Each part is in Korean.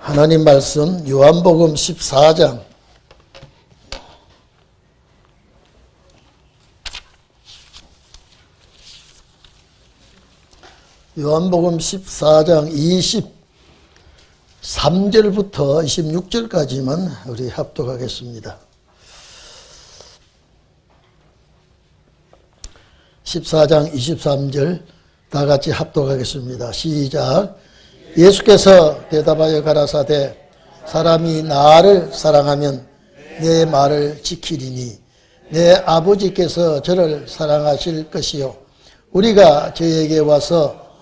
하나님 말씀 요한복음 14장 요한복음 14장 23절부터 26절까지만 우리 합독하겠습니다. 14장 23절 다 같이 합독하겠습니다. 시작. 예수께서 대답하여 가라사대 사람이 나를 사랑하면 내 말을 지키리니 내 아버지께서 저를 사랑하실 것이요 우리가 저에게 와서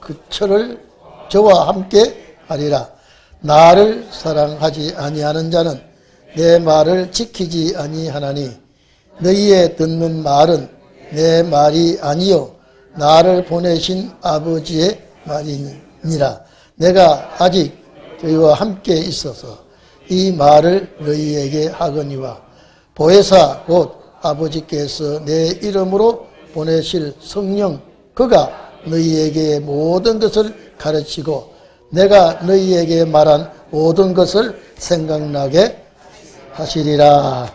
저와 함께 하리라. 나를 사랑하지 아니하는 자는 내 말을 지키지 아니하나니 너희의 듣는 말은 내 말이 아니요 나를 보내신 아버지의 말이니라. 내가 아직 저희와 함께 있어서 이 말을 너희에게 하거니와 보혜사 곧 아버지께서 내 이름으로 보내실 성령 그가 너희에게 모든 것을 가르치고 내가 너희에게 말한 모든 것을 생각나게 하시리라.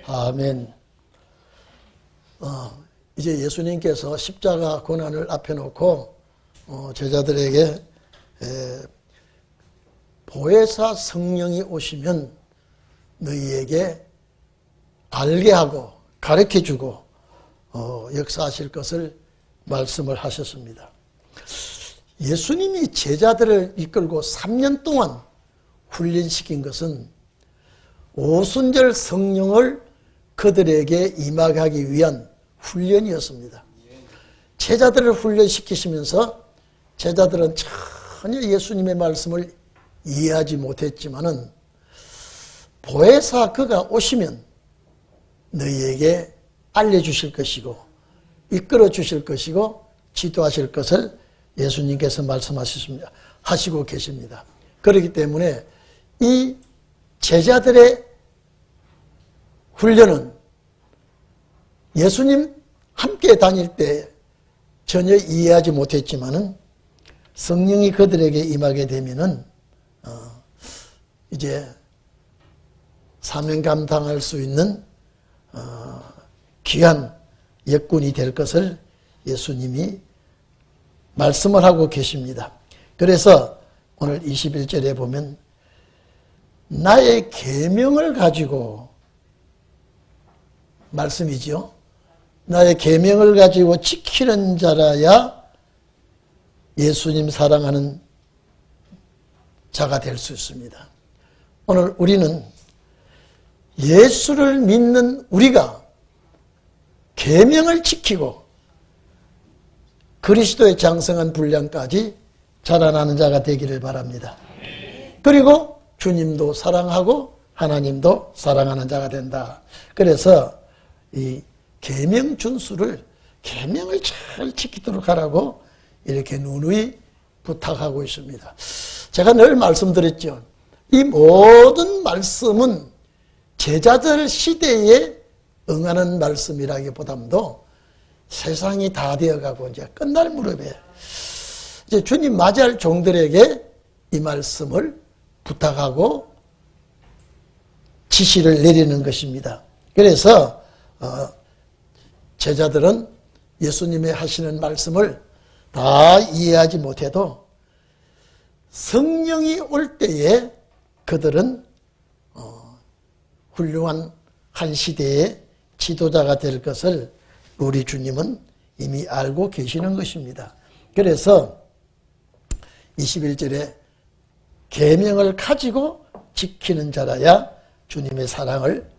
아멘. 이제 예수님께서 십자가 고난을 앞에 놓고 제자들에게 보혜사 성령이 오시면 너희에게 알게 하고 가르쳐주고 역사하실 것을 말씀을 하셨습니다. 예수님이 제자들을 이끌고 3년 동안 훈련시킨 것은 오순절 성령을 그들에게 임하게 하기 위한 훈련이었습니다. 제자들을 훈련시키시면서 제자들은 전혀 예수님의 말씀을 이해하지 못했지만은 보혜사 그가 오시면 너희에게 알려주실 것이고 이끌어 주실 것이고 지도하실 것을 예수님께서 말씀하셨습니다. 하시고 계십니다. 그렇기 때문에 이 제자들의 훈련은 예수님 함께 다닐 때 전혀 이해하지 못했지만은 성령이 그들에게 임하게 되면은 이제 사명 감당할 수 있는 귀한 역군이 될 것을 예수님이 말씀을 하고 계십니다. 그래서 오늘 21절에 보면 나의 계명을 가지고 말씀이지요. 나의 계명을 가지고 지키는 자라야 예수님 사랑하는 자가 될 수 있습니다. 오늘 우리는 예수를 믿는 우리가 계명을 지키고 그리스도의 장성한 분량까지 자라나는 자가 되기를 바랍니다. 그리고 주님도 사랑하고 하나님도 사랑하는 자가 된다. 그래서 이 계명 준수를 계명을 잘 지키도록 하라고 이렇게 누누이 부탁하고 있습니다. 제가 늘 말씀드렸죠. 이 모든 말씀은 제자들 시대에 응하는 말씀이라기보다도 세상이 다 되어가고 이제 끝날 무렵에 이제 주님 맞이할 종들에게 이 말씀을 부탁하고 지시를 내리는 것입니다. 그래서 제자들은 예수님의 하시는 말씀을 다 이해하지 못해도 성령이 올 때에 그들은 훌륭한 한 시대의 지도자가 될 것을 우리 주님은 이미 알고 계시는 것입니다. 그래서 21절에 계명을 가지고 지키는 자라야 주님의 사랑을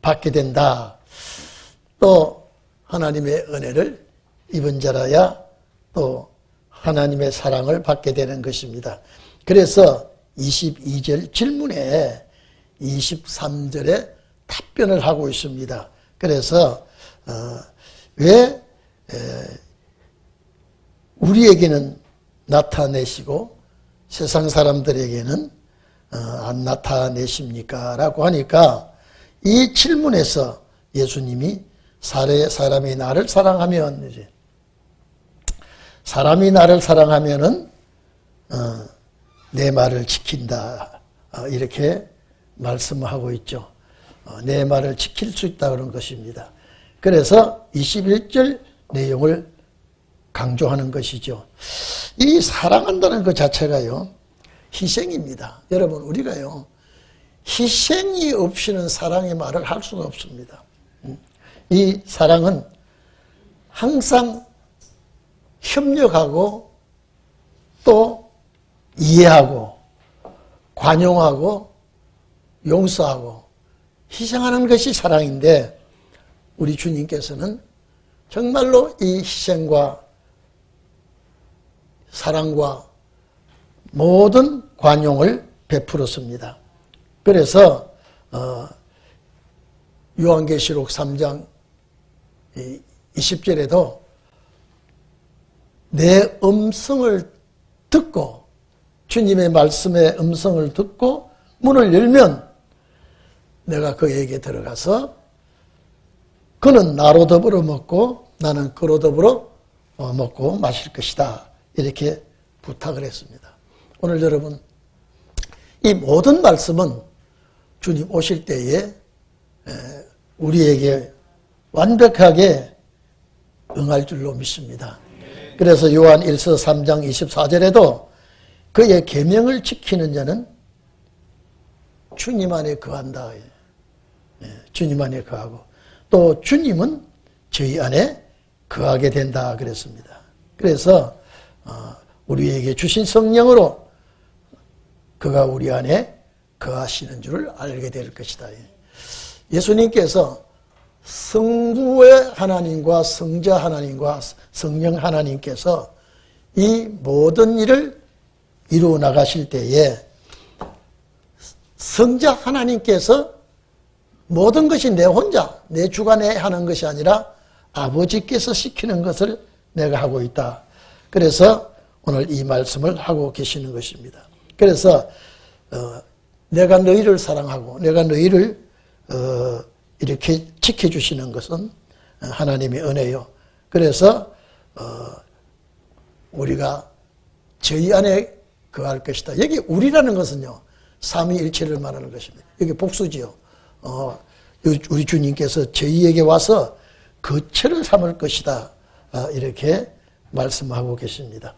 받게 된다. 또 하나님의 은혜를 입은 자라야 또 하나님의 사랑을 받게 되는 것입니다. 그래서 22절 질문에 23절에 답변을 하고 있습니다. 그래서 왜 우리에게는 나타내시고 세상 사람들에게는 안 나타내십니까? 라고 하니까 이 질문에서 예수님이 사람이 나를 사랑하면 사람이 나를 사랑하면은 내 말을 지킨다. 이렇게 말씀하고 있죠. 내 말을 지킬 수 있다 그런 것입니다. 그래서 21절 내용을 강조하는 것이죠. 이 사랑한다는 것 자체가요, 희생입니다. 여러분, 우리가요, 희생이 없이는 사랑의 말을 할 수가 없습니다. 이 사랑은 항상 협력하고 또 이해하고 관용하고 용서하고 희생하는 것이 사랑인데, 우리 주님께서는 정말로 이 희생과 사랑과 모든 관용을 베풀었습니다. 그래서 요한계시록 3장 20절에도 내 음성을 듣고, 주님의 말씀의 음성을 듣고 문을 열면 내가 그에게 들어가서 그는 나로 더불어 먹고 나는 그로 더불어 먹고 마실 것이다. 이렇게 부탁을 했습니다. 오늘 여러분, 이 모든 말씀은 주님 오실 때에 우리에게 완벽하게 응할 줄로 믿습니다. 그래서 요한 1서 3장 24절에도 그의 계명을 지키는 자는 주님 안에 거한다. 주님 안에 거하고 또 주님은 저희 안에 거하게 된다 그랬습니다. 그래서 우리에게 주신 성령으로 그가 우리 안에 거하시는 줄을 알게 될 것이다. 예수님께서 성부의 하나님과 성자 하나님과 성령 하나님께서 이 모든 일을 이루어 나가실 때에 성자 하나님께서 모든 것이 내 혼자, 내 주관에 하는 것이 아니라 아버지께서 시키는 것을 내가 하고 있다. 그래서 오늘 이 말씀을 하고 계시는 것입니다. 그래서 내가 너희를 사랑하고 내가 너희를 이렇게 지켜주시는 것은 하나님의 은혜요. 그래서 우리가 저희 안에 거할 것이다. 여기 우리라는 것은요, 삼위일체를 말하는 것입니다. 여기 복수지요. 우리 주님께서 저희에게 와서 거처를 삼을 것이다. 이렇게 말씀하고 계십니다.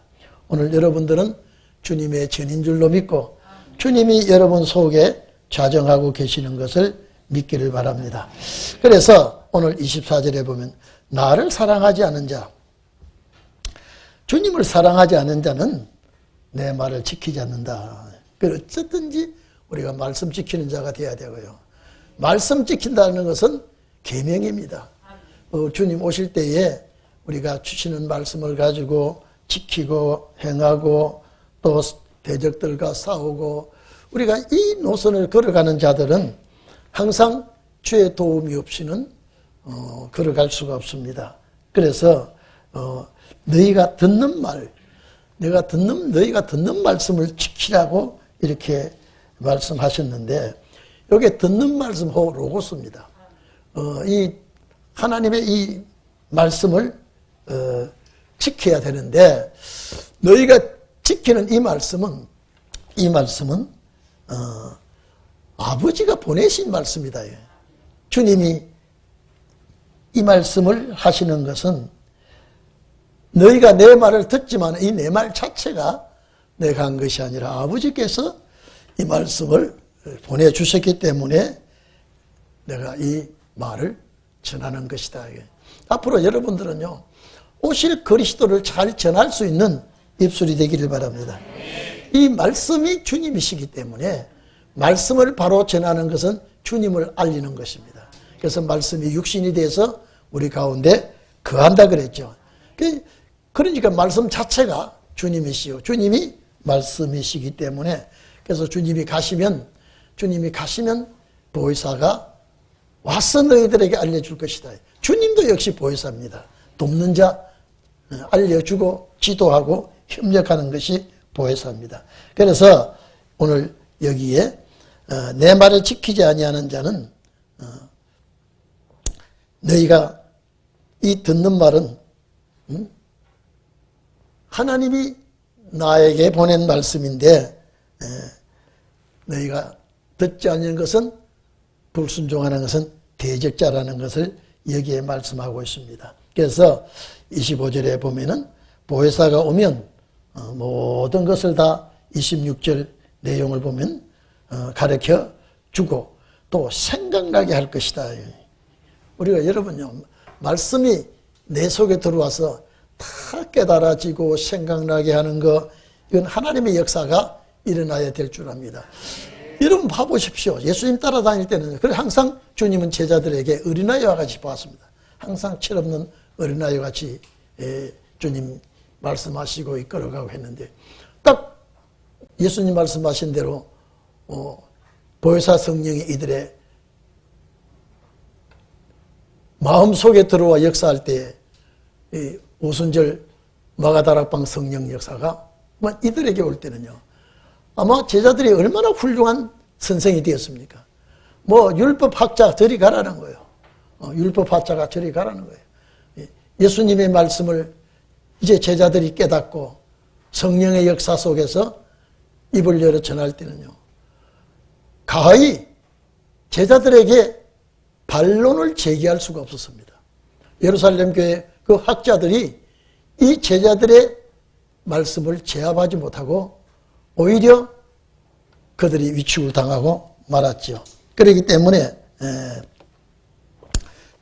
오늘 여러분들은 주님의 전인 줄로 믿고 주님이 여러분 속에 좌정하고 계시는 것을 믿기를 바랍니다. 그래서 오늘 24절에 보면 나를 사랑하지 않은 자, 주님을 사랑하지 않은 자는 내 말을 지키지 않는다. 어쨌든지 우리가 말씀 지키는 자가 되어야 되고요. 말씀 지킨다는 것은 계명입니다. 주님 오실 때에 우리가 주시는 말씀을 가지고 지키고 행하고 또 대적들과 싸우고 우리가 이 노선을 걸어가는 자들은 항상 주의 도움이 없이는 걸어갈 수가 없습니다. 그래서 너희가 듣는 말, 너희가 듣는 말씀을 지키라고 이렇게 말씀하셨는데, 여기 듣는 말씀 로고스입니다. 이 하나님의 이 말씀을 지켜야 되는데, 너희가 지키는 이 말씀은 아버지가 보내신 말씀이다. 주님이 이 말씀을 하시는 것은 너희가 내 말을 듣지만 이 내 말 자체가 내가 한 것이 아니라 아버지께서 이 말씀을 보내주셨기 때문에 내가 이 말을 전하는 것이다. 앞으로 여러분들은요, 오실 그리스도를 잘 전할 수 있는 입술이 되기를 바랍니다. 이 말씀이 주님이시기 때문에 말씀을 바로 전하는 것은 주님을 알리는 것입니다. 그래서 말씀이 육신이 돼서 우리 가운데 거한다 그랬죠. 그러니까 말씀 자체가 주님이시요, 주님이 말씀이시기 때문에, 그래서 주님이 가시면 보혜사가 와서 너희들에게 알려줄 것이다. 주님도 역시 보혜사입니다. 돕는 자, 알려주고 지도하고 협력하는 것이 보혜사입니다. 그래서 오늘 여기에 내 말을 지키지 아니하는 자는 너희가 이 듣는 말은 하나님이 나에게 보낸 말씀인데 너희가 듣지 않는 것은 불순종하는 것은 대적자라는 것을 여기에 말씀하고 있습니다. 그래서 25절에 보면은 보혜사가 오면 모든 것을 다 26절 내용을 보면 가르쳐 주고 또 생각나게 할 것이다. 우리가 여러분요, 말씀이 내 속에 들어와서 다 깨달아지고 생각나게 하는 거, 이건 하나님의 역사가 일어나야 될 줄 압니다. 여러분 봐보십시오. 예수님 따라다닐 때는 그래 항상 주님은 제자들에게 어린아이와 같이 보았습니다. 항상 철없는 어린아이와 같이 주님 말씀하시고 이끌어가고 했는데 딱 예수님 말씀하신 대로 보혜사 성령이 이들의 마음속에 들어와 역사할 때 오순절 마가다락방 성령 역사가 이들에게 올 때는요, 아마 제자들이 얼마나 훌륭한 선생이 되었습니까? 율법학자 저리 가라는 거예요. 율법학자가 저리 가라는 거예요. 예수님의 말씀을 이제 제자들이 깨닫고 성령의 역사 속에서 입을 열어 전할 때는요, 가히 제자들에게 반론을 제기할 수가 없었습니다. 예루살렘 교회 그 학자들이 이 제자들의 말씀을 제압하지 못하고 오히려 그들이 위축을 당하고 말았죠. 그렇기 때문에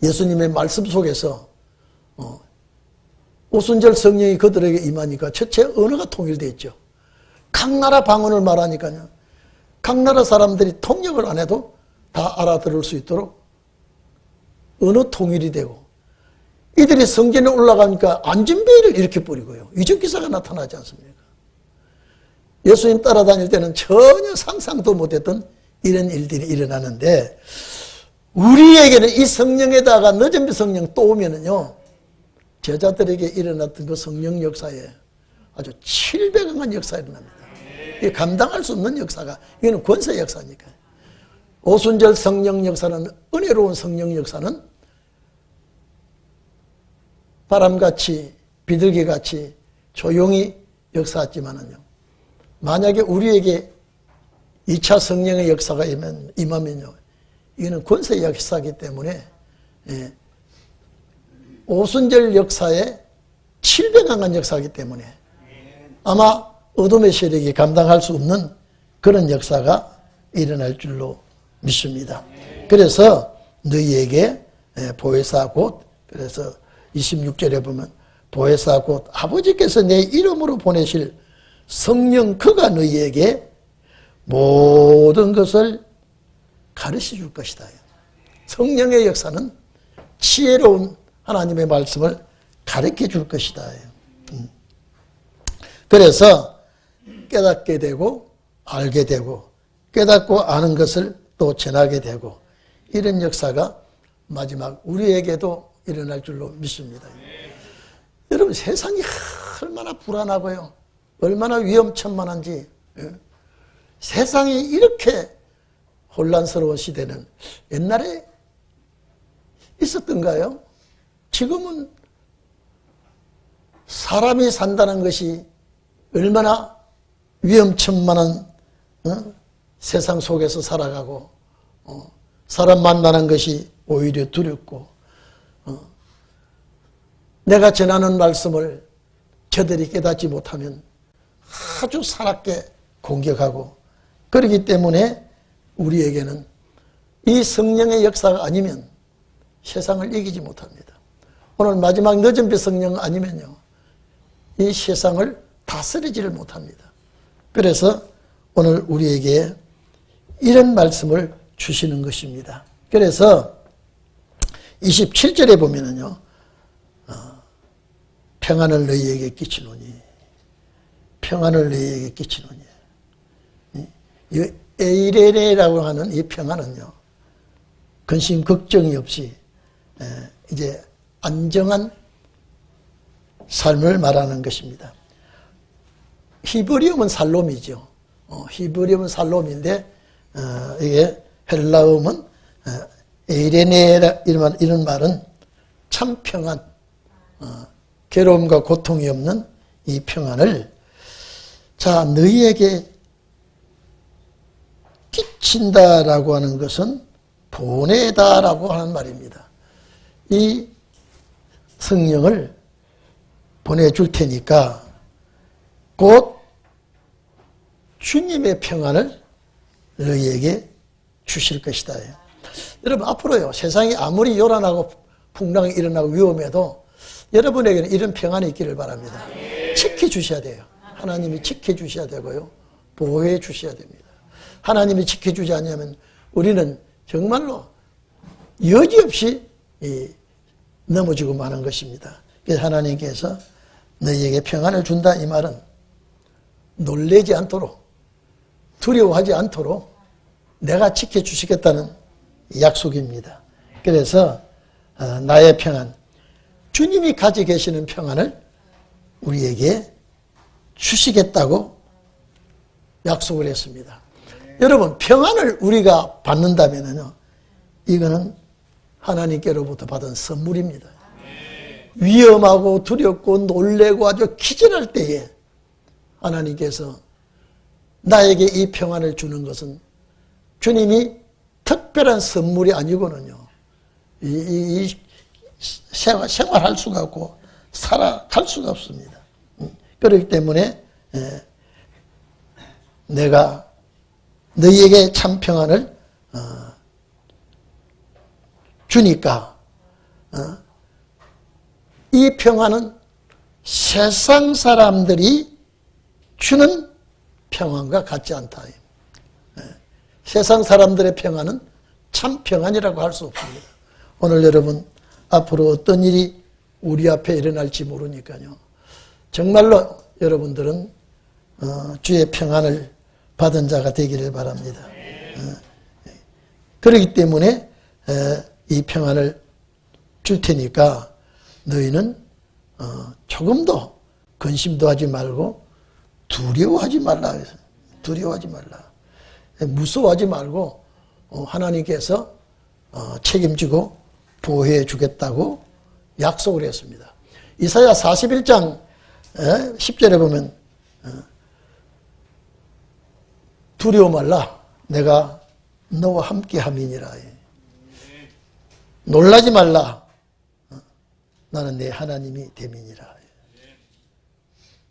예수님의 말씀 속에서 오순절 성령이 그들에게 임하니까 첫째 언어가 통일됐죠. 각 나라 방언을 말하니까요, 각 나라 사람들이 통역을 안 해도 다 알아들을 수 있도록 언어 통일이 되고, 이들이 성전에 올라가니까 안전벨을 이렇게 뿌리고요, 위정기사가 나타나지 않습니까? 예수님 따라다닐 때는 전혀 상상도 못했던 이런 일들이 일어나는데, 우리에게는 이 성령에다가 늦은비 성령 또 오면은요, 제자들에게 일어났던 그 성령 역사에 아주 700억만 역사가 일어납니다. 이게 감당할 수 없는 역사가, 이거는 권세 역사니까. 오순절 성령 역사는, 은혜로운 성령 역사는 바람같이 비둘기같이 조용히 역사했지만은요, 만약에 우리에게 2차 성령의 역사가 임하면요, 이거는 권세 역사이기 때문에 오순절 역사에 700강한 역사이기 때문에 아마 어둠의 세력이 감당할 수 없는 그런 역사가 일어날 줄로 믿습니다. 그래서 너희에게 보혜사 곧, 그래서 26절에 보면 보혜사 곧 아버지께서 내 이름으로 보내실 성령 그가 너희에게 모든 것을 가르쳐 줄 것이다. 성령의 역사는 지혜로운 하나님의 말씀을 가르쳐 줄 것이다. 그래서 깨닫게 되고 알게 되고 깨닫고 아는 것을 또 전하게 되고, 이런 역사가 마지막 우리에게도 일어날 줄로 믿습니다. 여러분, 세상이 얼마나 불안하고요, 얼마나 위험천만한지, 세상이 이렇게 혼란스러운 시대는 옛날에 있었던가요? 지금은 사람이 산다는 것이 얼마나 위험천만한 세상 속에서 살아가고, 사람 만나는 것이 오히려 두렵고, 내가 전하는 말씀을 저들이 깨닫지 못하면 아주 사납게 공격하고, 그렇기 때문에 우리에게는 이 성령의 역사가 아니면 세상을 이기지 못합니다. 오늘 마지막 늦은 비 성령 아니면요, 이 세상을 다스리지를 못합니다. 그래서 오늘 우리에게 이런 말씀을 주시는 것입니다. 그래서 27절에 보면은요, 평안을 너희에게 끼치노니, 평안을 너희에게 끼치노니, 이 에이레네라고 하는 이 평안은요, 근심 걱정이 없이 이제 안정한 삶을 말하는 것입니다. 히브리어는 살롬이죠. 히브리어는 살롬인데, 이게 헬라어는 에이레네 이런 말은 참 평안, 괴로움과 고통이 없는 이 평안을, 자, 너희에게 친다라고 하는 것은 보내다라고 하는 말입니다. 이 성령을 보내줄 테니까 곧 주님의 평안을 너희에게 주실 것이다. 여러분, 앞으로요, 세상이 아무리 요란하고 풍랑이 일어나고 위험해도 여러분에게는 이런 평안이 있기를 바랍니다. 지켜주셔야 돼요. 하나님이 지켜주셔야 되고요, 보호해 주셔야 됩니다. 하나님이 지켜주지 않으면 우리는 정말로 여지없이 넘어지고 마는 것입니다. 그래서 하나님께서 너희에게 평안을 준다, 이 말은 놀라지 않도록, 두려워하지 않도록 내가 지켜주시겠다는 약속입니다. 그래서 나의 평안, 주님이 가지고 계시는 평안을 우리에게 주시겠다고 약속을 했습니다. 여러분, 평안을 우리가 받는다면요, 이거는 하나님께로부터 받은 선물입니다. 위험하고 두렵고 놀래고 아주 기절할 때에 하나님께서 나에게 이 평안을 주는 것은 주님이 특별한 선물이 아니고는요, 생활할 수가 없고 살아갈 수가 없습니다. 그렇기 때문에 내가 너희에게 참 평안을 주니까 이 평안은 세상 사람들이 주는 평안과 같지 않다. 세상 사람들의 평안은 참 평안이라고 할 수 없습니다. 오늘 여러분, 앞으로 어떤 일이 우리 앞에 일어날지 모르니까요, 정말로 여러분들은 주의 평안을 받은 자가 되기를 바랍니다. 그렇기 때문에 이 평안을 줄 테니까 너희는 조금도 근심도 하지 말고 두려워하지 말라. 두려워하지 말라. 무서워하지 말고 하나님께서 책임지고 보호해 주겠다고 약속을 했습니다. 이사야 41장 10절에 보면 두려워 말라, 내가 너와 함께 함이니라. 놀라지 말라, 나는 내 하나님이 됨이니라.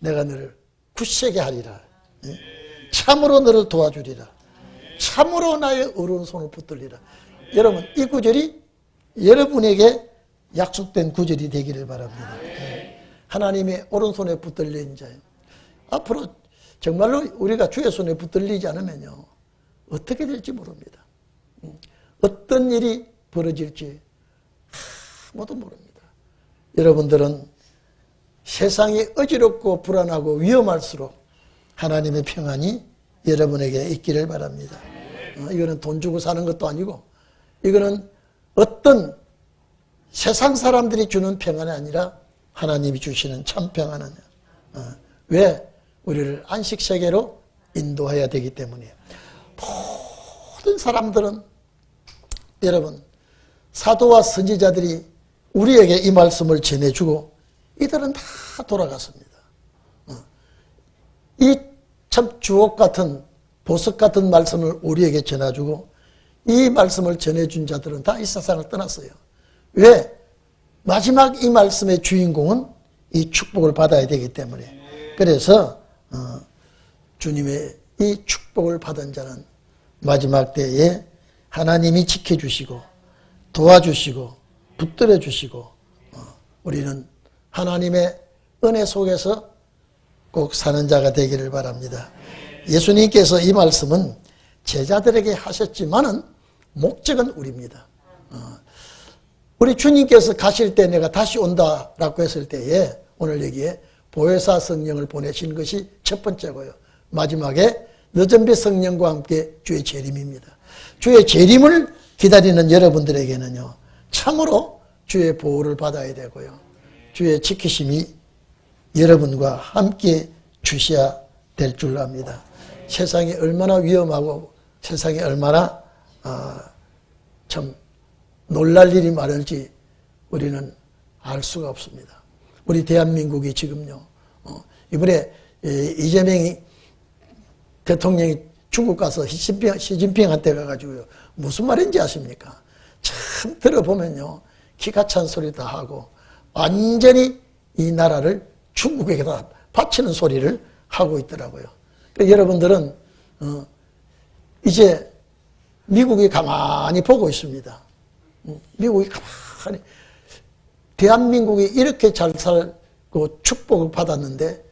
내가 너를 굳세게 하리라. 참으로 너를 도와주리라. 참으로 나의 오른손을 붙들리라. 여러분, 이 구절이 여러분에게 약속된 구절이 되기를 바랍니다. 하나님의 오른손에 붙들린 자예요. 앞으로 정말로 우리가 주의 손에 붙들리지 않으면요, 어떻게 될지 모릅니다. 어떤 일이 벌어질지 아무도 모릅니다. 여러분들은 세상이 어지럽고 불안하고 위험할수록 하나님의 평안이 여러분에게 있기를 바랍니다. 이거는 돈 주고 사는 것도 아니고, 이거는 어떤 세상 사람들이 주는 평안이 아니라 하나님이 주시는 참 평안은, 왜? 우리를 안식세계로 인도해야 되기 때문이에요. 모든 사람들은, 여러분, 사도와 선지자들이 우리에게 이 말씀을 전해주고 이들은 다 돌아갔습니다. 이 참 주옥 같은, 보석 같은 말씀을 우리에게 전해주고 이 말씀을 전해준 자들은 다 이 세상을 떠났어요. 왜? 마지막 이 말씀의 주인공은 이 축복을 받아야 되기 때문에. 그래서 주님의 이 축복을 받은 자는 마지막 때에 하나님이 지켜주시고 도와주시고 붙들어 주시고 우리는 하나님의 은혜 속에서 꼭 사는 자가 되기를 바랍니다. 예수님께서 이 말씀은 제자들에게 하셨지만은 목적은 우리입니다. 우리 주님께서 가실 때 내가 다시 온다라고 했을 때에 오늘 여기에 보혜사 성령을 보내신 것이 첫 번째고요. 마지막에 늦은비 성령과 함께 주의 재림입니다. 주의 재림을 기다리는 여러분들에게는요, 참으로 주의 보호를 받아야 되고요, 주의 지키심이 여러분과 함께 주셔야 될 줄 압니다. 세상이 얼마나 위험하고 세상이 얼마나 참 놀랄 일이 많을지 우리는 알 수가 없습니다. 우리 대한민국이 지금요, 이번에 이재명이 대통령이 중국 가서 시진핑한테 가가지고요. 무슨 말인지 아십니까? 참 들어보면요. 기가 찬 소리도 하고 완전히 이 나라를 중국에게다 바치는 소리를 하고 있더라고요. 그러니까 여러분들은 이제 미국이 가만히 보고 있습니다. 미국이 가만히 대한민국이 이렇게 잘 살고 축복을 받았는데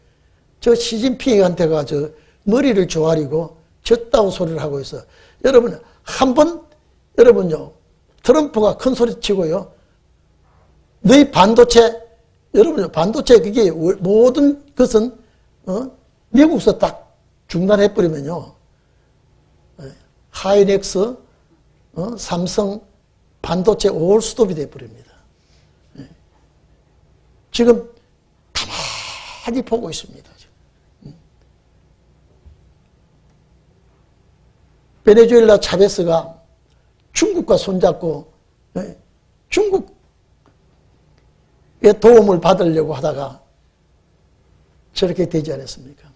저 시진핑한테가 저 머리를 조아리고 졌다고 소리를 하고 있어. 여러분 한번 여러분요 트럼프가 큰 소리 치고요. 너희 반도체 여러분 반도체 그게 모든 것은 미국에서 딱 중단해 버리면요. 하이닉스, 삼성 반도체 올스톱이 돼 버립니다. 지금 가만히 보고 있습니다. 베네수엘라 차베스가 중국과 손잡고 중국의 도움을 받으려고 하다가 저렇게 되지 않았습니까?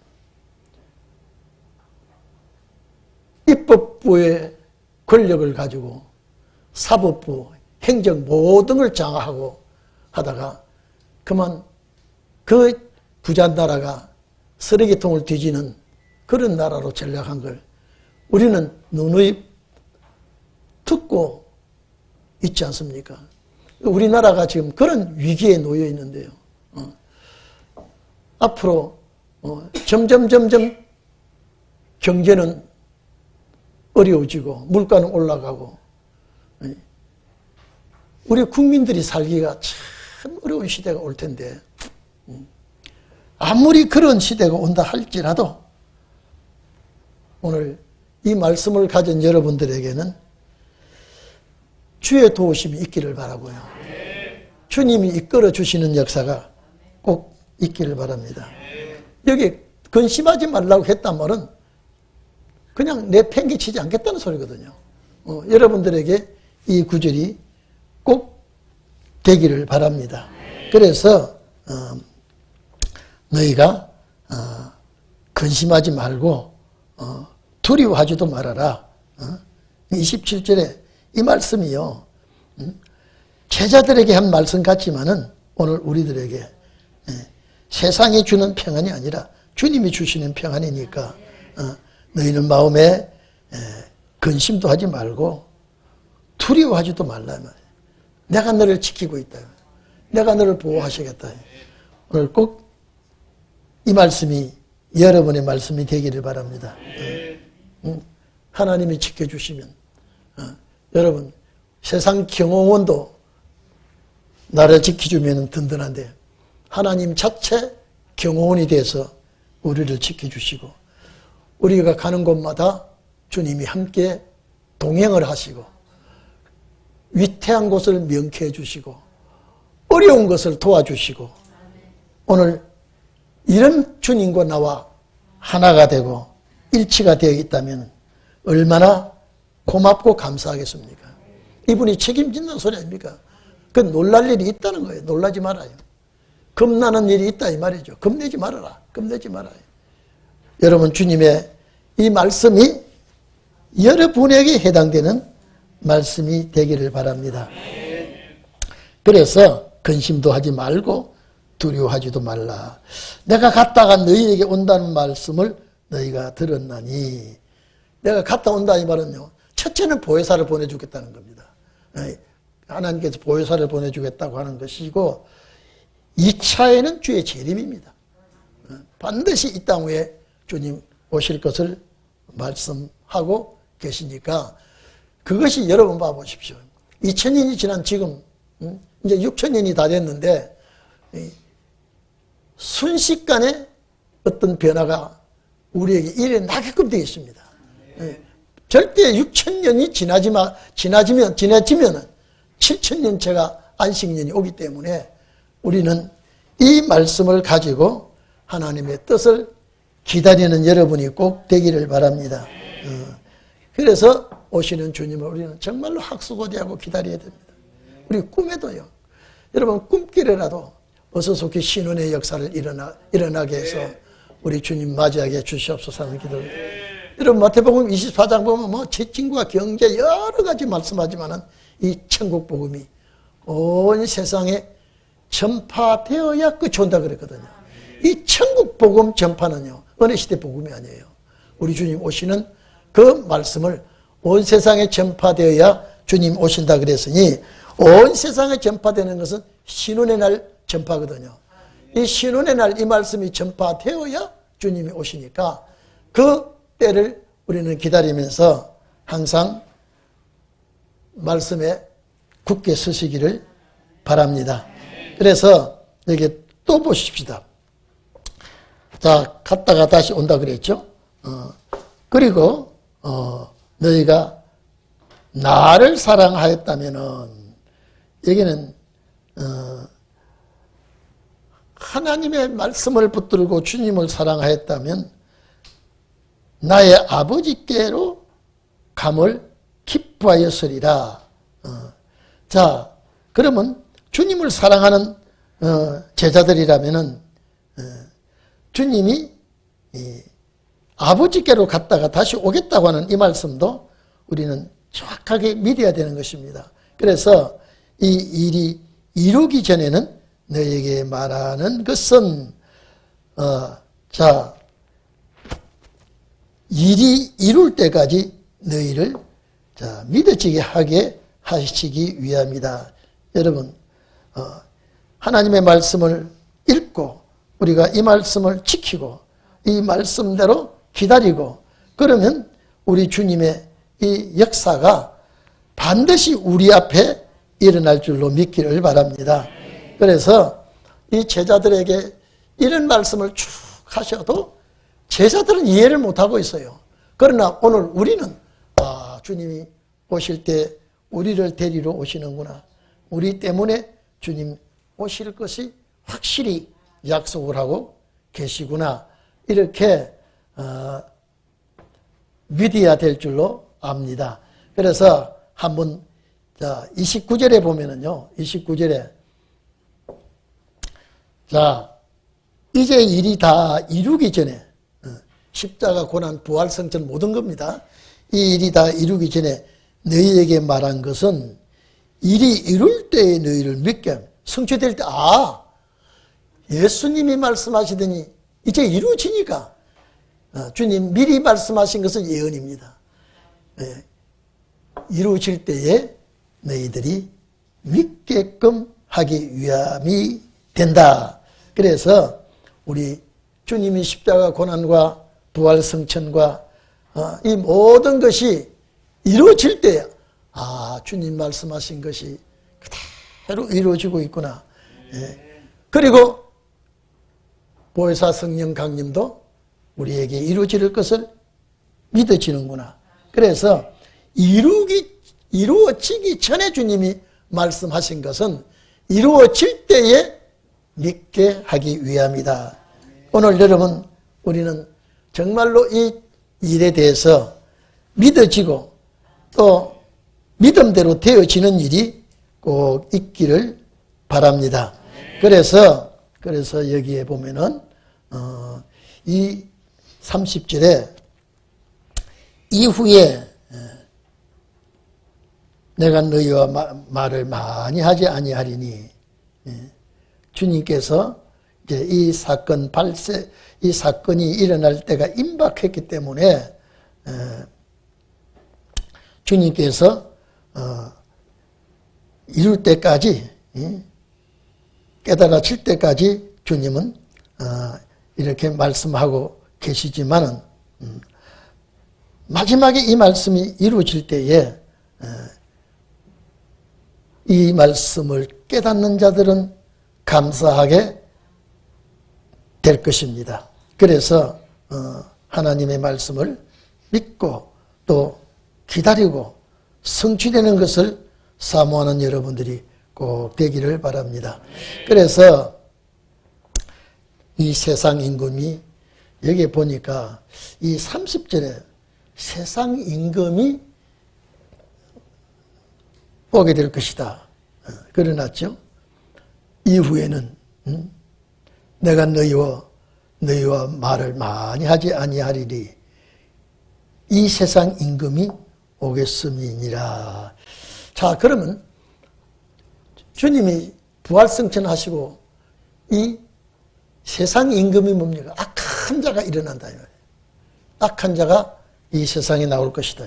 입법부의 권력을 가지고 사법부, 행정 모든 걸 장악하고 하다가 그만 그 부자 나라가 쓰레기통을 뒤지는 그런 나라로 전락한 걸 우리는 누누이 듣고 있지 않습니까? 우리나라가 지금 그런 위기에 놓여 있는데요. 앞으로 점점 경제는 어려워지고 물가는 올라가고 우리 국민들이 살기가 참 어려운 시대가 올 텐데 아무리 그런 시대가 온다 할지라도 오늘 이 말씀을 가진 여러분들에게는 주의 도우심이 있기를 바라고요. 주님이 이끌어 주시는 역사가 꼭 있기를 바랍니다. 여기 근심하지 말라고 했단 말은 그냥 내팽개치지 않겠다는 소리거든요. 여러분들에게 이 구절이 꼭 되기를 바랍니다. 그래서 너희가 근심하지 말고 두려워하지도 말아라. 27절에 이 말씀이요. 제자들에게 한 말씀 같지만은 오늘 우리들에게 세상이 주는 평안이 아니라 주님이 주시는 평안이니까 너희는 마음에 근심도 하지 말고 두려워하지도 말라. 내가 너를 지키고 있다. 내가 너를 보호하시겠다. 오늘 꼭 이 말씀이 여러분의 말씀이 되기를 바랍니다. 하나님이 지켜주시면 여러분 세상 경호원도 나를 지켜주면 든든한데 하나님 자체 경호원이 돼서 우리를 지켜주시고 우리가 가는 곳마다 주님이 함께 동행을 하시고 위태한 곳을 명쾌해 주시고 어려운 것을 도와주시고 오늘 이런 주님과 나와 하나가 되고 일치가 되어 있다면 얼마나 고맙고 감사하겠습니까? 이분이 책임진다는 소리 아닙니까? 그 놀랄 일이 있다는 거예요. 놀라지 말아요. 겁나는 일이 있다 이 말이죠. 겁내지 말아라. 겁내지 말아요. 여러분 주님의 이 말씀이 여러분에게 해당되는 말씀이 되기를 바랍니다. 그래서 근심도 하지 말고 두려워하지도 말라. 내가 갔다가 너희에게 온다는 말씀을 너희가 들었나니 내가 갔다 온다 이 말은요. 첫째는 보혜사를 보내주겠다는 겁니다. 하나님께서 보혜사를 보내주겠다고 하는 것이고 2차에는 주의 재림입니다. 반드시 이 땅 위에 주님 오실 것을 말씀하고 계시니까 그것이 여러분 봐보십시오. 2000년이 지난 지금 이제 6000년이 다 됐는데 순식간에 어떤 변화가 우리에게 일어나게끔 되어 있습니다. 절대 6000년이 지나지면 7000년째가 안식년이 오기 때문에 우리는 이 말씀을 가지고 하나님의 뜻을 기다리는 여러분이 꼭 되기를 바랍니다. 그래서 오시는 주님을 우리는 정말로 학수고대하고 기다려야 됩니다. 우리 꿈에도요. 여러분 꿈길에라도 어서속히 신혼의 역사를 일어나게 해서 우리 주님 맞이하게 주시옵소서 하는 기도를 여러분 마태복음 24장 보면 뭐 채찍과 경제 여러 가지 말씀하지만은 이 천국 복음이 온 세상에 전파되어야 끝이 온다 그랬거든요. 이 천국 복음 전파는요, 어느 시대 복음이 아니에요. 우리 주님 오시는 그 말씀을 온 세상에 전파되어야 주님 오신다 그랬으니, 온 세상에 전파되는 것은 신혼의 날 전파거든요. 이 신혼의 날 이 말씀이 전파되어야 주님이 오시니까 그 때를 우리는 기다리면서 항상 말씀에 굳게 서시기를 바랍니다. 그래서 여기 또 보십시다. 자, 갔다가 다시 온다 그랬죠. 그리고 너희가 나를 사랑하였다면은, 여기는 하나님의 말씀을 붙들고 주님을 사랑하였다면 나의 아버지께로 감을 기뻐하였으리라. 자, 그러면 주님을 사랑하는 제자들이라면은 주님이 아버지께로 갔다가 다시 오겠다고 하는 이 말씀도 우리는 정확하게 믿어야 되는 것입니다. 그래서 이 일이 이루기 전에는 너에게 말하는 것은 자, 일이 이룰 때까지 너희를 믿어지게 하게 하시기 위함이다. 여러분, 하나님의 말씀을 읽고 우리가 이 말씀을 지키고 이 말씀대로 기다리고, 그러면 우리 주님의 이 역사가 반드시 우리 앞에 일어날 줄로 믿기를 바랍니다. 그래서 이 제자들에게 이런 말씀을 쭉 하셔도 제자들은 이해를 못하고 있어요. 그러나 오늘 우리는 주님이 오실 때 우리를 데리러 오시는구나, 우리 때문에 주님 오실 것이 확실히 약속을 하고 계시구나, 이렇게 믿어야 될 줄로 압니다. 그래서 한번 29절에 보면은요, 29절에 자, 이제 일이 다 이루기 전에, 십자가 고난 부활 성전 모든 겁니다. 이 일이 다 이루기 전에 너희에게 말한 것은 일이 이룰 때에 너희를 믿게, 성취될 때, 예수님이 말씀하시더니 이제 이루어지니까, 주님 미리 말씀하신 것은 예언입니다. 이루어질 때에 너희들이 믿게끔 하기 위함이 된다. 그래서 우리 주님이 십자가 고난과 부활 성천과 이 모든 것이 이루어질 때, 주님 말씀하신 것이 그대로 이루어지고 있구나. 그리고 보혜사 성령 강림도 우리에게 이루어질 것을 믿어지는구나. 그래서 이루어지기 전에 주님이 말씀하신 것은 이루어질 때에 믿게 하기 위함이다. 오늘 여러분, 우리는 정말로 이 일에 대해서 믿어지고 또 믿음대로 되어지는 일이 꼭 있기를 바랍니다. 그래서 여기에 보면은 이 30절에 이후에 내가 너희와 말을 많이 하지 아니하리니, 주님께서 이제 이 사건이 일어날 때가 임박했기 때문에 주님께서 이룰 때까지, 깨달아질 때까지 주님은 이렇게 말씀하고 계시지만은 마지막에 이 말씀이 이루어질 때에 이 말씀을 깨닫는 자들은 감사하게 될 것입니다. 그래서 하나님의 말씀을 믿고 또 기다리고 성취되는 것을 사모하는 여러분들이 꼭 되기를 바랍니다. 그래서 이 세상 임금이, 여기 보니까 이 30절에 세상 임금이 오게 될 것이다 그러났죠. 이후에는 내가 너희와 말을 많이 하지 아니하리니 이 세상 임금이 오겠음이니라. 자, 그러면 주님이 부활승천하시고 이 세상 임금이 뭡니까? 악한 자가 일어난다. 악한 자가 이 세상에 나올 것이다.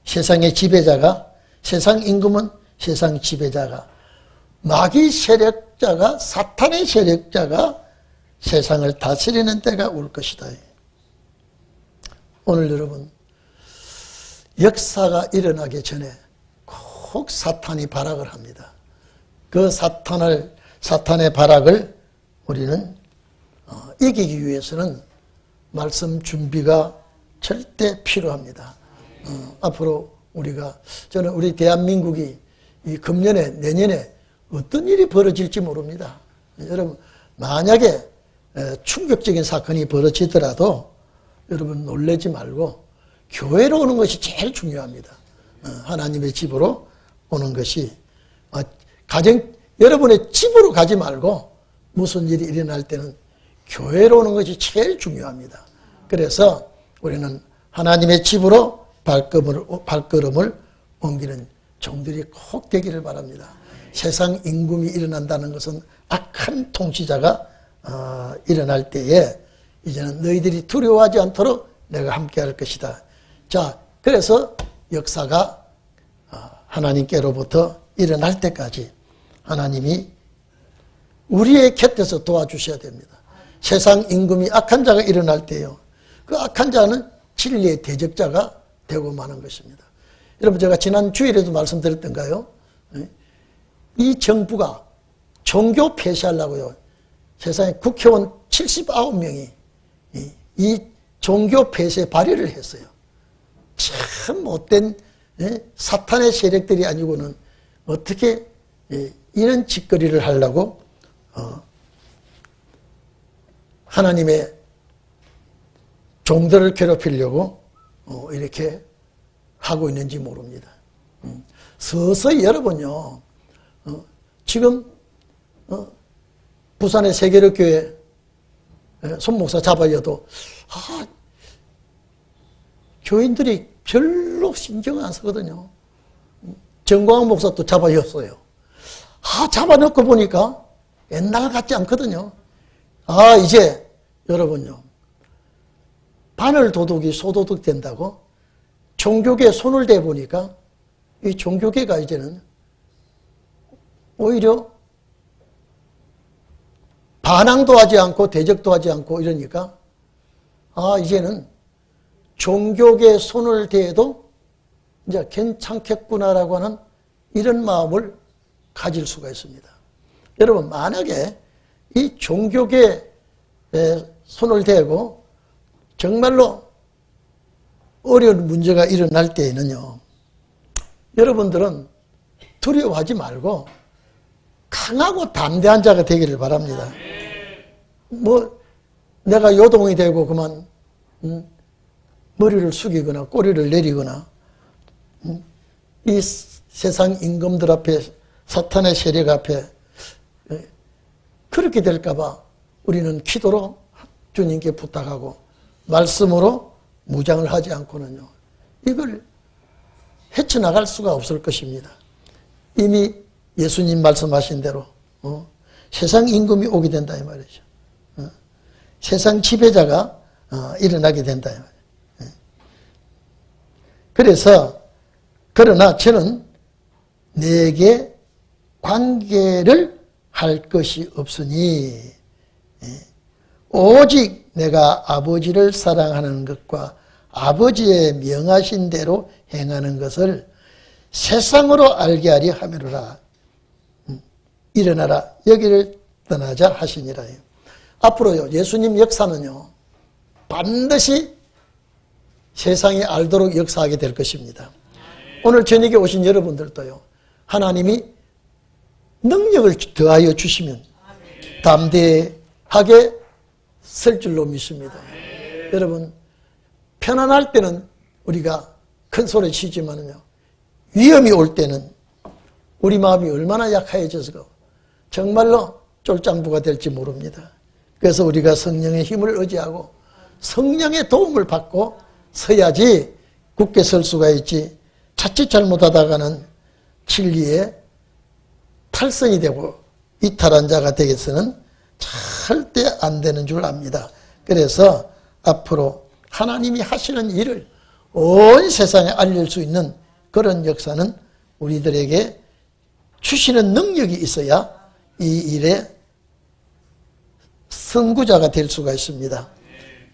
세상의 지배자가, 세상 임금은 세상 지배자가, 마귀 세력자가, 사탄의 세력자가 세상을 다스리는 때가 올 것이다. 오늘 여러분, 역사가 일어나기 전에 꼭 사탄이 발악을 합니다. 그 사탄의 발악을 우리는 이기기 위해서는 말씀 준비가 절대 필요합니다. 앞으로 저는 우리 대한민국이 이 금년에, 내년에 어떤 일이 벌어질지 모릅니다. 여러분, 만약에 충격적인 사건이 벌어지더라도 여러분 놀라지 말고 교회로 오는 것이 제일 중요합니다. 하나님의 집으로 오는 것이, 여러분의 집으로 가지 말고 무슨 일이 일어날 때는 교회로 오는 것이 제일 중요합니다. 그래서 우리는 하나님의 집으로 발걸음을 옮기는 종들이 꼭 되기를 바랍니다. 세상 임금이 일어난다는 것은 악한 통치자가 일어날 때에 이제는 너희들이 두려워하지 않도록 내가 함께할 것이다. 자, 그래서 역사가 하나님께로부터 일어날 때까지 하나님이 우리의 곁에서 도와주셔야 됩니다. 세상 임금이 악한 자가 일어날 때요, 그 악한 자는 진리의 대적자가 되고 마는 것입니다. 여러분, 제가 지난 주일에도 말씀드렸던가요? 이 정부가 종교 폐쇄하려고요, 세상에 국회의원 79명이 이 종교 폐쇄 발의를 했어요. 참 못된 사탄의 세력들이 아니고는 어떻게 이런 짓거리를 하려고 하나님의 종들을 괴롭히려고 이렇게 하고 있는지 모릅니다. 서서히 여러분요, 지금 부산의 세계력교회 손목사 잡아여도 교인들이 별로 신경을 안 쓰거든요. 정광훈 목사도 잡아였어요. 잡아놓고 보니까 옛날 같지 않거든요. 이제 여러분요, 바늘 도둑이 소도둑 된다고 종교계에 손을 대보니까 이 종교계가 이제는 오히려 반항도 하지 않고 대적도 하지 않고 이러니까 이제는 종교계에 손을 대도 이제 괜찮겠구나라고 하는 이런 마음을 가질 수가 있습니다. 여러분, 만약에 이 종교계에 손을 대고 정말로 어려운 문제가 일어날 때에는요, 여러분들은 두려워하지 말고 강하고 담대한 자가 되기를 바랍니다. 내가 요동이 되고 그만 머리를 숙이거나 꼬리를 내리거나 이 세상 임금들 앞에, 사탄의 세력 앞에 그렇게 될까봐 우리는 기도로 주님께 부탁하고 말씀으로 무장을 하지 않고는요, 이걸 헤쳐나갈 수가 없을 것입니다. 이미 예수님 말씀하신 대로 세상 임금이 오게 된다 이 말이죠. 세상 지배자가 일어나게 된다 이 말이에요. 그래서 그러나 저는 내게 관계를 할 것이 없으니 오직 내가 아버지를 사랑하는 것과 아버지의 명하신 대로 행하는 것을 세상으로 알게 하려 함이로라. 일어나라, 여기를 떠나자 하시니라. 앞으로요, 예수님 역사는요, 반드시 세상이 알도록 역사하게 될 것입니다. 오늘 저녁에 오신 여러분들도요, 하나님이 능력을 더하여 주시면 담대하게 설 줄로 믿습니다. 여러분, 편안할 때는 우리가 큰 소리 치지만요, 위험이 올 때는 우리 마음이 얼마나 약해져서 정말로 쫄장부가 될지 모릅니다. 그래서 우리가 성령의 힘을 의지하고 성령의 도움을 받고 서야지 굳게 설 수가 있지. 자칫 잘못하다가는 진리에 탈선이 되고 이탈한 자가 되겠어는 절대 안 되는 줄 압니다. 그래서 앞으로 하나님이 하시는 일을 온 세상에 알릴 수 있는 그런 역사는 우리들에게 주시는 능력이 있어야 이 일에 선구자가 될 수가 있습니다.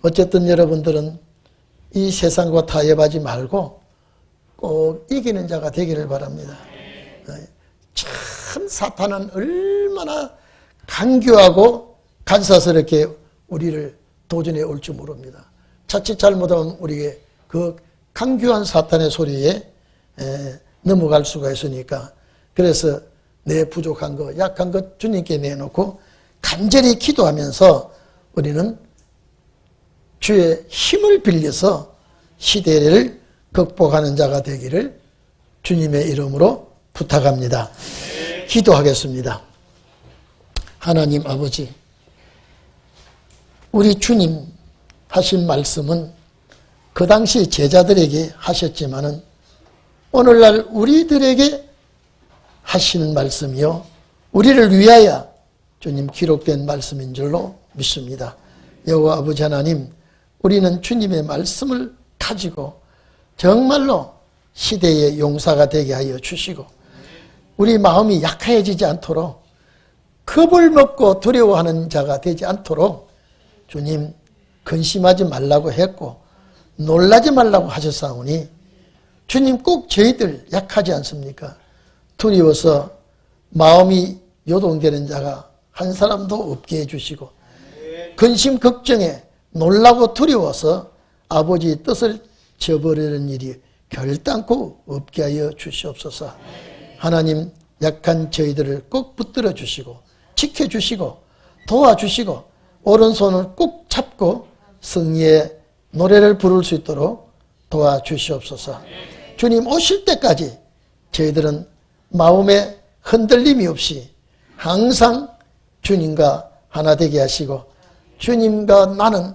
어쨌든 여러분들은 이 세상과 타협하지 말고 꼭 이기는 자가 되기를 바랍니다. 참 사탄은 얼마나 간교하고 간사스럽게 우리를 도전해 올지 모릅니다. 자칫 잘못하면 우리에게 그 간교한 사탄의 소리에 넘어갈 수가 있으니까, 그래서 내 부족한 거, 약한 것 주님께 내놓고 간절히 기도하면서 우리는 주의 힘을 빌려서 시대를 극복하는 자가 되기를 주님의 이름으로 부탁합니다. 기도하겠습니다. 하나님 아버지, 우리 주님 하신 말씀은 그 당시 제자들에게 하셨지만은 오늘날 우리들에게 하시는 말씀이요, 우리를 위하여 주님 기록된 말씀인 줄로 믿습니다. 여호와 아버지 하나님, 우리는 주님의 말씀을 가지고 정말로 시대의 용사가 되게 하여 주시고 우리 마음이 약해지지 않도록 겁을 먹고 두려워하는 자가 되지 않도록 주님 근심하지 말라고 했고 놀라지 말라고 하셨사오니 주님 꼭 저희들 약하지 않습니까? 두려워서 마음이 요동되는 자가 한 사람도 없게 해주시고 근심 걱정에 놀라고 두려워서 아버지의 뜻을 저버리는 일이 결단코 없게 하여 주시옵소서. 하나님, 약한 저희들을 꼭 붙들어 주시고 지켜주시고 도와주시고 오른손을 꼭 잡고 승리의 노래를 부를 수 있도록 도와주시옵소서. 주님 오실 때까지 저희들은 마음에 흔들림이 없이 항상 주님과 하나 되게 하시고 주님과 나는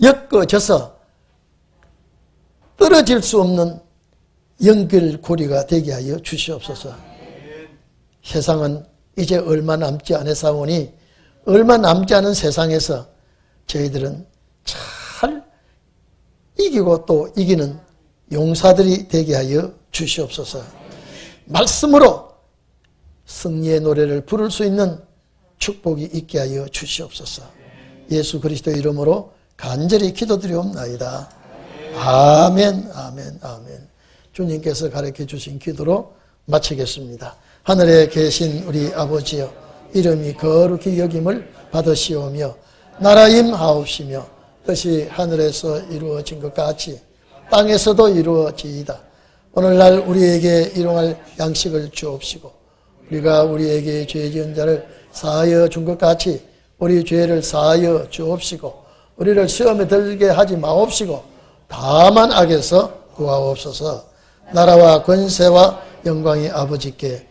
엮어져서 떨어질 수 없는 연결고리가 되게 하여 주시옵소서. 세상은 이제 얼마 남지 않았사오니 얼마 남지 않은 세상에서 저희들은 잘 이기고 또 이기는 용사들이 되게 하여 주시옵소서. 말씀으로 승리의 노래를 부를 수 있는 축복이 있게 하여 주시옵소서. 예수 그리스도 이름으로 간절히 기도드리옵나이다. 아멘, 아멘, 아멘. 주님께서 가르쳐 주신 기도로 마치겠습니다. 하늘에 계신 우리 아버지여, 이름이 거룩히 여김을 받으시오며 나라 임하옵시며 뜻이 하늘에서 이루어진 것 같이 땅에서도 이루어지이다. 오늘날 우리에게 일용할 양식을 주옵시고 우리가 우리에게 죄 지은 자를 사하여 준 것 같이 우리 죄를 사하여 주옵시고 우리를 시험에 들게 하지 마옵시고 다만 악에서 구하옵소서. 나라와 권세와 영광이 아버지께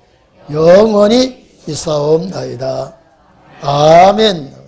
영원히 있사옵나이다. 아멘.